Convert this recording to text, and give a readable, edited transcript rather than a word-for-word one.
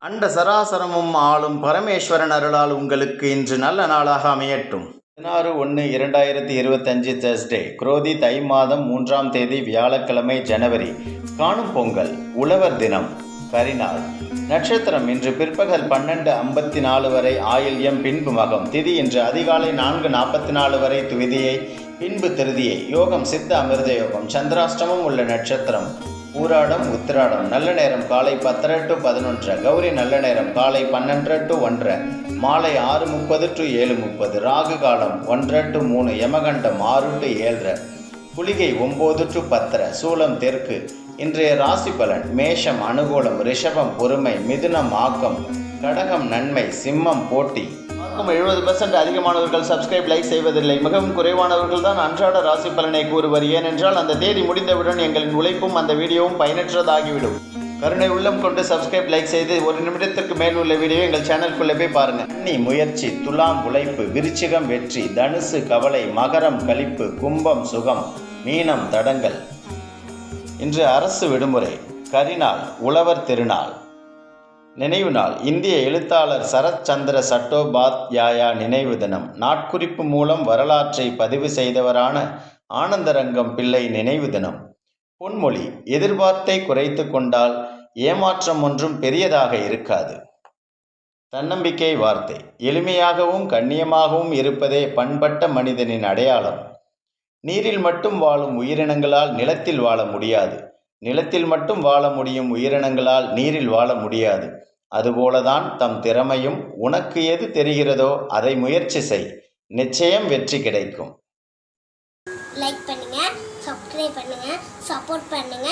அண்ட சராசரமும் ஆளும் பரமேஸ்வரன் அருளால் உங்களுக்கு இன்று நல்ல நாளாக அமையட்டும். 16/1/2025 Thursday, குரோதி தை மாதம் 3ஆம் தேதி வியாழக்கிழமை, ஜனவரி. காணும் பொங்கல், உழவர் தினம், கரிநாள். நட்சத்திரம் இன்று பிற்பகல் 12:54 வரை ஆயில்யம், பின்பு மகம். திதி இன்று அதிகாலை 4:44 வரை துவிதியை, பின்பு திருதியை. யோகம் சித்த அமிர்த யோகம். சந்திராஷ்டமம் உள்ள நட்சத்திரம் பூராடம், உத்திராடம். நல்ல நேரம் காலை 10:30 to 11:00. கௌரி நல்ல நேரம் காலை 12:00 to 1:30, மாலை 6:30 to 7:30. ராகு காலம் 1:30 to 3, யமகண்டம் 6 to 7:30, குளிகை 9 to 10:30. சூலம் தெற்கு. இன்றைய ராசி பலன்: மேஷம் அனுகூலம், ரிஷபம் பொறுமை, மிதுனம் ஆக்கம், கடகம் நன்மை, சிம்மம் போட்டி. 70% அதிகமானவர்கள் சப்ஸ்கிரைப், லைக் செய்வதில்லை. மிகவும் குறைவானவர்கள் தான் அன்றாட ராசி பலனை கூறுவர். ஏனென்றால் அந்த தேதி முடிந்தவுடன் எங்களின் உழைப்பும் அந்த வீடியோவும் பயனற்றதாகிவிடும். கருணை உள்ளம் கொண்டு சப்ஸ்கிரைப், லைக் செய்து 1 நிமிடத்திற்கு மேல் உள்ள வீடியோ எங்கள் சேனலுக்குள்ளே போய் பாருங்க. கன்னி முயற்சி, துலாம் உழைப்பு, விருச்சிகம் வெற்றி, தனுசு கவலை, மகரம் களிப்பு, கும்பம் சுகம், மீனம் தடங்கல். இன்று அரசு விடுமுறை. கரிநாள், உழவர் திருநாள். நினைவு நாள்: இந்திய எழுத்தாளர் சரத் சந்திர சட்டோபாத்யாயா நினைவு தினம். நாட்குறிப்பு மூலம் வரலாற்றை பதிவு செய்தவரான ஆனந்தரங்கம் பிள்ளை நினைவு தினம். பொன்மொழி: எதிர்பார்த்தை குறைத்து கொண்டால் ஏமாற்றம் ஒன்றும் பெரியதாக இருக்காது. தன்னம்பிக்கை வார்த்தை: எளிமையாகவும் கண்ணியமாகவும் இருப்பதே பண்பட்ட மனிதனின் அடையாளம். நீரில் மட்டும் வாழும் உயிரினங்களால் நிலத்தில் வாழ முடியாது. நிலத்தில் மட்டும் வாழ முடியும் உயிரினங்களால் நீரில் வாழ முடியாது. அதுபோலதான் தம் திறமையும். உனக்கு எது தெரிகிறதோ அதை முயற்சி செய், நிச்சயம் வெற்றி கிடைக்கும். லைக் பண்ணுங்க, சப்ஸ்கிரைப் பண்ணுங்க, சப்போர்ட் பண்ணுங்க.